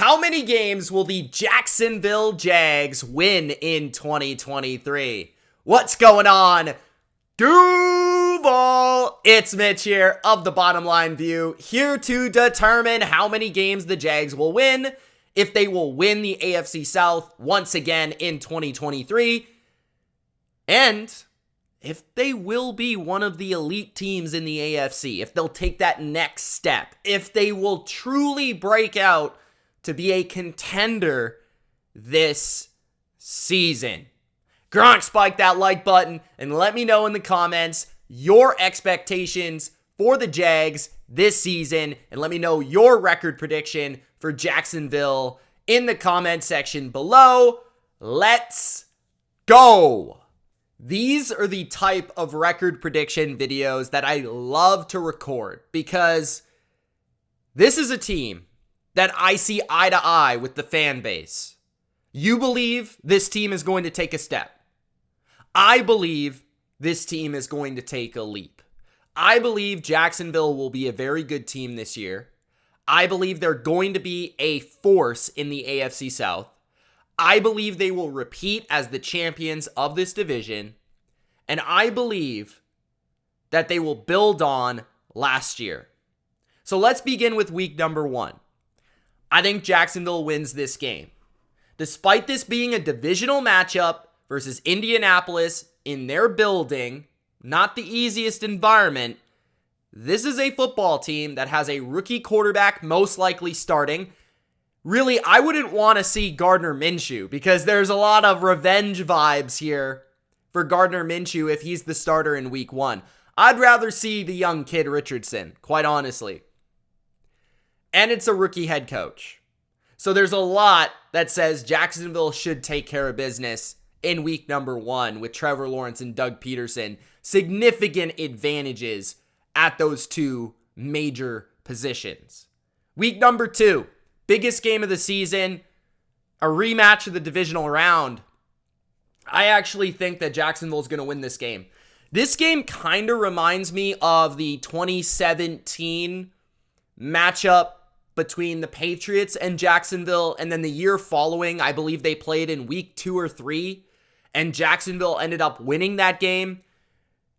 How many games will the Jacksonville Jags win in 2023? What's going on, Duval? It's Mitch here of the Bottom Line View, here to determine how many games the Jags will win, if they will win the AFC South once again in 2023, and if they will be one of the elite teams in the AFC, if they'll take that next step, if they will truly break out to be a contender this season. Gronk, spike that like button and let me know in the comments your expectations for the Jags this season, and let me know your record prediction for Jacksonville in the comment section below. Let's go! These are the type of record prediction videos that I love to record because this is a team that I see eye to eye with the fan base. You believe this team is going to take a step. I believe this team is going to take a leap. I believe Jacksonville will be a very good team this year. I believe they're going to be a force in the AFC South. I believe they will repeat as the champions of this division. And I believe that they will build on last year. So let's begin with week number 1. I think Jacksonville wins this game. Despite this being a divisional matchup versus Indianapolis in their building, not the easiest environment, this is a football team that has a rookie quarterback most likely starting. Really, I wouldn't want to see Gardner Minshew because there's a lot of revenge vibes here for Gardner Minshew if he's the starter in week 1. I'd rather see the young kid Richardson, quite honestly. And it's a rookie head coach. So there's a lot that says Jacksonville should take care of business in week number 1 with Trevor Lawrence and Doug Peterson. Significant advantages at those two major positions. Week number 2, biggest game of the season, a rematch of the divisional round. I actually think that Jacksonville is going to win this game. This game kind of reminds me of the 2017 matchup between the Patriots and Jacksonville, and then the year following, I believe they played in week 2 or 3, and Jacksonville ended up winning that game.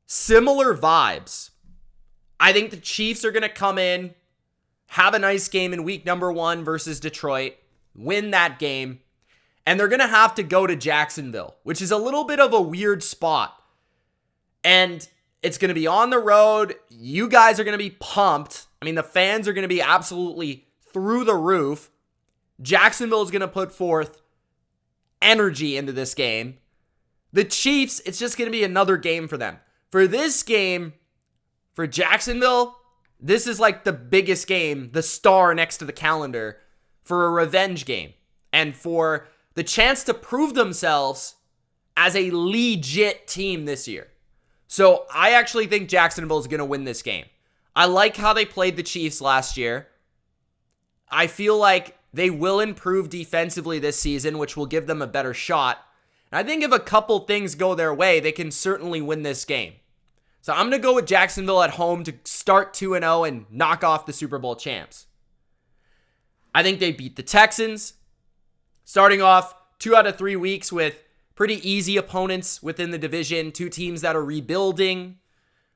Similar vibes. I think the Chiefs are going to come in, have a nice game in week number 1 versus Detroit, win that game, and they're going to have to go to Jacksonville, which is a little bit of a weird spot. And it's going to be on the road. You guys are going to be pumped. I mean, the fans are going to be absolutely through the roof. Jacksonville is going to put forth energy into this game. The Chiefs, it's just going to be another game for them. For this game, for Jacksonville, this is like the biggest game, the star next to the calendar for a revenge game. And for the chance to prove themselves as a legit team this year. So I actually think Jacksonville is going to win this game. I like how they played the Chiefs last year. I feel like they will improve defensively this season, which will give them a better shot. And I think if a couple things go their way, they can certainly win this game. So I'm going to go with Jacksonville at home to start 2-0 and knock off the Super Bowl champs. I think they beat the Texans. Starting off 2 out of 3 weeks with pretty easy opponents within the division. 2 teams that are rebuilding,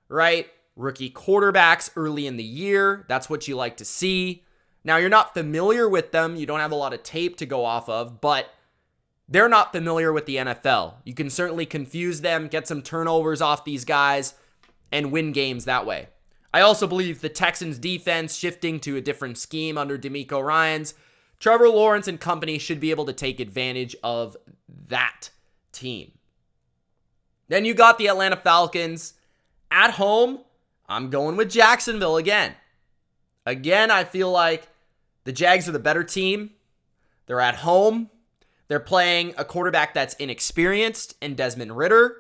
right? Rookie quarterbacks early in the year. That's what you like to see. Now, you're not familiar with them. You don't have a lot of tape to go off of, but they're not familiar with the NFL. You can certainly confuse them, get some turnovers off these guys, and win games that way. I also believe the Texans defense shifting to a different scheme under DeMeco Ryans. Trevor Lawrence and company should be able to take advantage of that team. Then you got the Atlanta Falcons. At home, I'm going with Jacksonville again. Again, I feel like the Jags are the better team. They're at home. They're playing a quarterback that's inexperienced in Desmond Ridder.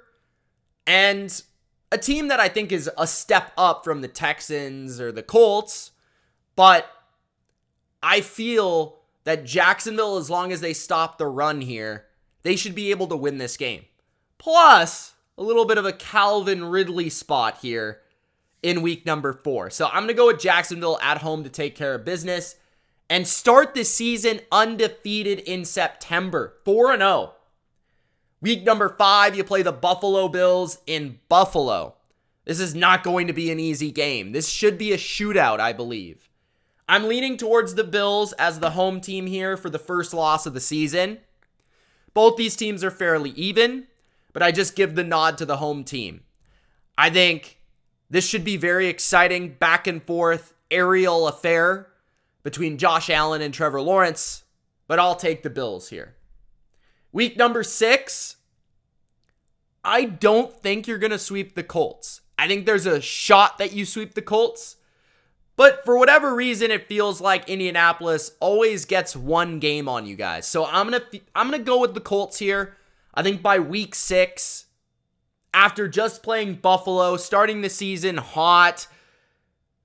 And a team that I think is a step up from the Texans or the Colts. But I feel that Jacksonville, as long as they stop the run here, they should be able to win this game. Plus, a little bit of a Calvin Ridley spot here in week number 4. So I'm going to go with Jacksonville at home to take care of business. and start the season undefeated in September, 4-0. Week number 5, you play the Buffalo Bills in Buffalo. This is not going to be an easy game. This should be a shootout, I believe. I'm leaning towards the Bills as the home team here for the first loss of the season. Both these teams are fairly even, but I just give the nod to the home team. I think this should be very exciting, back and forth, aerial affair between Josh Allen and Trevor Lawrence, but I'll take the Bills here. Week number 6, I don't think you're going to sweep the Colts. I think there's a shot that you sweep the Colts, but for whatever reason, it feels like Indianapolis always gets one game on you guys. So I'm gonna go with the Colts here. I think by week 6, after just playing Buffalo, starting the season hot,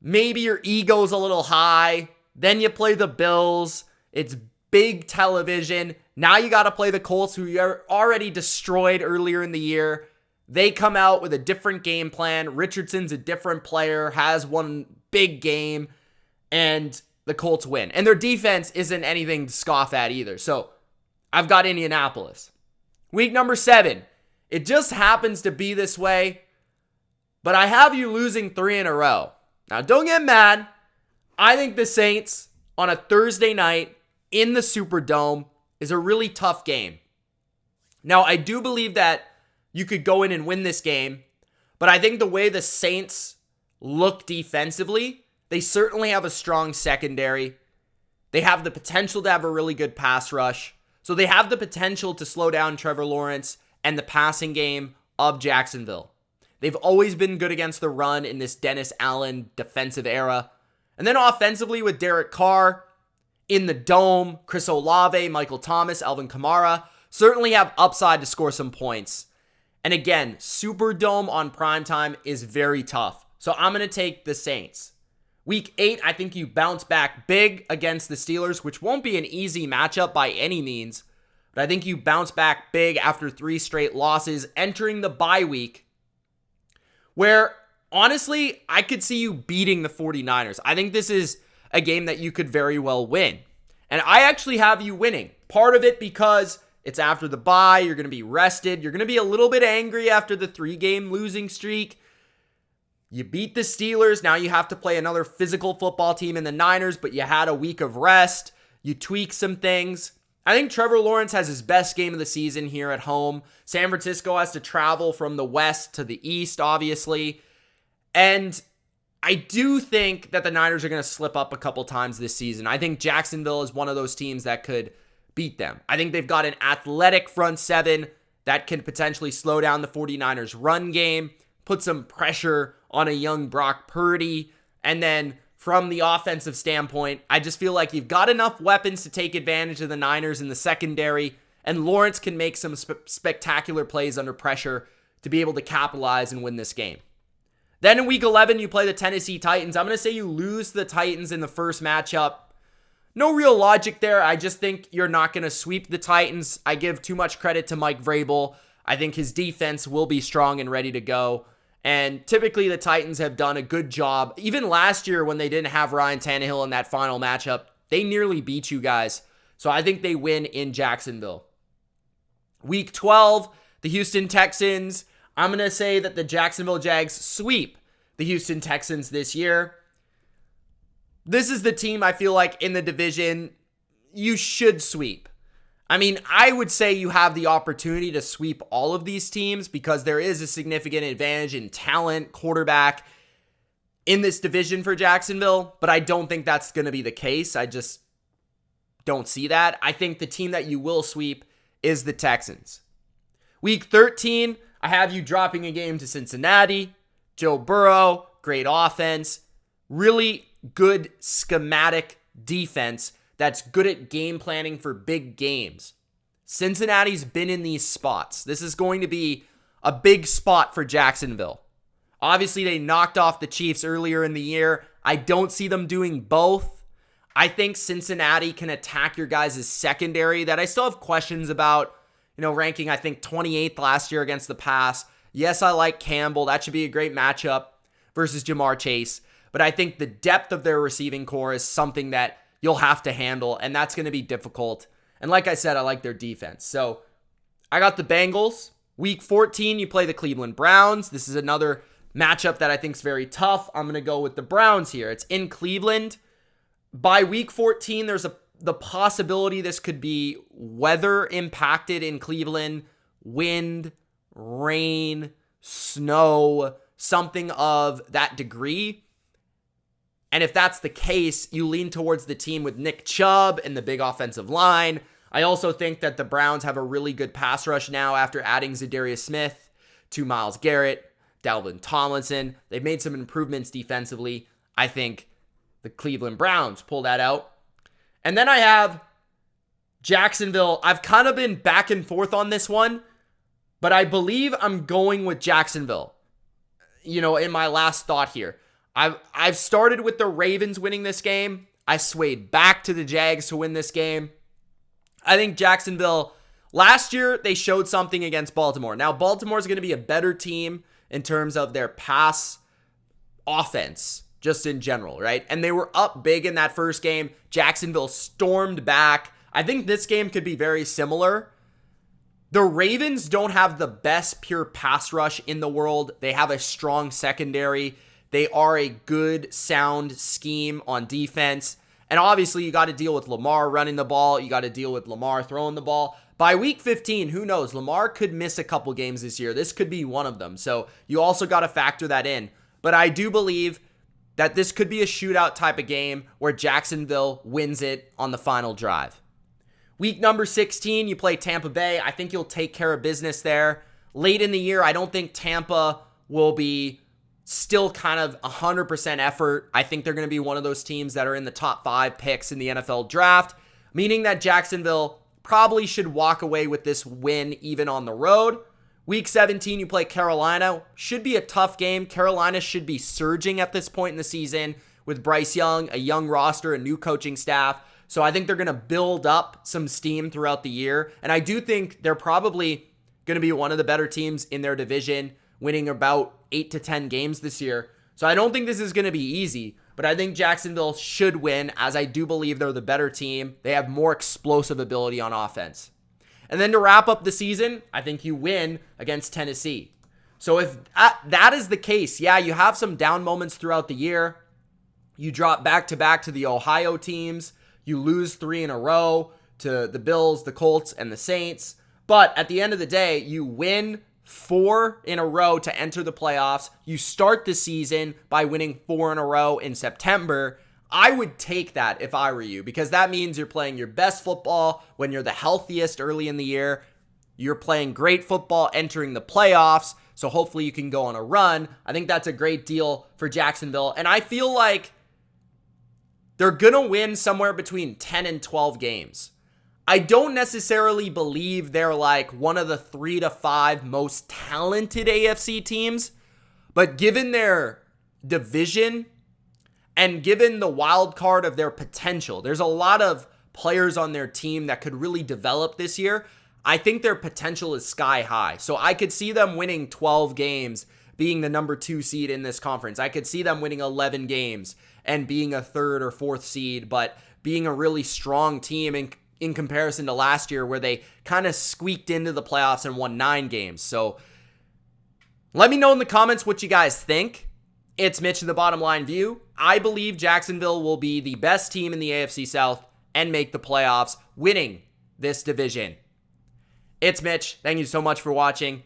maybe your ego's a little high, then you play the Bills. It's big television. Now you got to play the Colts, who you already destroyed earlier in the year. They come out with a different game plan. Richardson's a different player, has one big game, and the Colts win. And their defense isn't anything to scoff at either. So I've got Indianapolis. Week number 7. It just happens to be this way, but I have you losing 3 in a row. Now, don't get mad. I think the Saints on a Thursday night in the Superdome is a really tough game. Now, I do believe that you could go in and win this game, but I think the way the Saints look defensively, they certainly have a strong secondary. They have the potential to have a really good pass rush. So they have the potential to slow down Trevor Lawrence and the passing game of Jacksonville. They've always been good against the run in this Dennis Allen defensive era. And then offensively with Derek Carr in the dome, Chris Olave, Michael Thomas, Alvin Kamara certainly have upside to score some points. And again, Superdome on primetime is very tough. So I'm going to take the Saints. Week 8, I think you bounce back big against the Steelers, which won't be an easy matchup by any means. But I think you bounce back big after 3 straight losses, entering the bye week, where honestly, I could see you beating the 49ers. I think this is a game that you could very well win. And I actually have you winning. Part of it because it's after the bye, you're going to be rested. You're going to be a little bit angry after the 3-game losing streak. You beat the Steelers. Now you have to play another physical football team in the Niners, but you had a week of rest. You tweak some things. I think Trevor Lawrence has his best game of the season here at home. San Francisco has to travel from the west to the east, obviously. And I do think that the Niners are going to slip up a couple times this season. I think Jacksonville is one of those teams that could beat them. I think they've got an athletic front 7 that can potentially slow down the 49ers run game, put some pressure on a young Brock Purdy, and then from the offensive standpoint, I just feel like you've got enough weapons to take advantage of the Niners in the secondary, and Lawrence can make some spectacular plays under pressure to be able to capitalize and win this game. Then in week 11, you play the Tennessee Titans. I'm going to say you lose the Titans in the first matchup. No real logic there. I just think you're not going to sweep the Titans. I give too much credit to Mike Vrabel. I think his defense will be strong and ready to go. And typically the Titans have done a good job. Even last year when they didn't have Ryan Tannehill in that final matchup, they nearly beat you guys. So I think they win in Jacksonville. Week 12, the Houston Texans. I'm going to say that the Jacksonville Jags sweep the Houston Texans this year. This is the team I feel like in the division you should sweep. I mean, I would say you have the opportunity to sweep all of these teams because there is a significant advantage in talent, quarterback in this division for Jacksonville, but I don't think that's going to be the case. I just don't see that. I think the team that you will sweep is the Texans. Week 13, I have you dropping a game to Cincinnati. Joe Burrow, great offense, really good schematic defense that's good at game planning for big games. Cincinnati's been in these spots. This is going to be a big spot for Jacksonville. Obviously, they knocked off the Chiefs earlier in the year. I don't see them doing both. I think Cincinnati can attack your guys' secondary that I still have questions about. Ranking, I think, 28th last year against the pass. Yes, I like Campbell. That should be a great matchup versus Jamar Chase. But I think the depth of their receiving core is something that you'll have to handle, and that's going to be difficult. And like I said, I like their defense. So I got the Bengals. Week 14, you play the Cleveland Browns. This is another matchup that I think is very tough. I'm going to go with the Browns here. It's in Cleveland. By week 14, there's the possibility this could be weather impacted in Cleveland. Wind, rain, snow, something of that degree. And if that's the case, you lean towards the team with Nick Chubb and the big offensive line. I also think that the Browns have a really good pass rush now after adding Zadarius Smith to Myles Garrett, Dalvin Tomlinson. They've made some improvements defensively. I think the Cleveland Browns pull that out. And then I have Jacksonville. I've kind of been back and forth on this one, but I believe I'm going with Jacksonville. In my last thought here. I've started with the Ravens winning this game. I swayed back to the Jags to win this game. I think Jacksonville, last year, they showed something against Baltimore. Now, Baltimore is going to be a better team in terms of their pass offense, just in general, right? And they were up big in that first game. Jacksonville stormed back. I think this game could be very similar. The Ravens don't have the best pure pass rush in the world. They have a strong secondary. They are a good, sound scheme on defense. And obviously, you got to deal with Lamar running the ball. You got to deal with Lamar throwing the ball. By week 15, who knows? Lamar could miss a couple games this year. This could be one of them. So you also got to factor that in. But I do believe that this could be a shootout type of game where Jacksonville wins it on the final drive. Week number 16, you play Tampa Bay. I think you'll take care of business there. Late in the year, I don't think Tampa will be still kind of 100% effort. I think they're going to be one of those teams that are in the top 5 picks in the NFL draft, meaning that Jacksonville probably should walk away with this win even on the road. Week 17, you play Carolina. Should be a tough game. Carolina should be surging at this point in the season with Bryce Young, a young roster, a new coaching staff. So I think they're going to build up some steam throughout the year. And I do think they're probably going to be one of the better teams in their division, winning about 8 to 10 games this year. So I don't think this is going to be easy, but I think Jacksonville should win, as I do believe they're the better team. They have more explosive ability on offense. And then to wrap up the season, I think you win against Tennessee. So if that is the case, yeah, you have some down moments throughout the year. You drop back-to-back to the Ohio teams. You lose 3 in a row to the Bills, the Colts, and the Saints. But at the end of the day, you win 4 in a row to enter the playoffs. You start the season by winning 4 in a row in September. I would take that if I were you, because that means you're playing your best football when you're the healthiest early in the year. You're playing great football entering the playoffs, so hopefully you can go on a run. I think that's a great deal for Jacksonville, and I feel like they're going to win somewhere between 10 and 12 games. I don't necessarily believe they're like one of the 3 to 5 most talented AFC teams, but given their division and given the wild card of their potential, there's a lot of players on their team that could really develop this year. I think their potential is sky high. So I could see them winning 12 games, being the number 2 seed in this conference. I could see them winning 11 games and being a 3rd or 4th seed, but being a really strong team in comparison to last year where they kind of squeaked into the playoffs and won 9 games. So let me know in the comments what you guys think. It's Mitch of the Bottom Line View. I believe Jacksonville will be the best team in the AFC South and make the playoffs, winning this division. It's Mitch. Thank you so much for watching.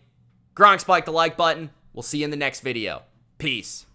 Gronk spike the like button. We'll see you in the next video. Peace.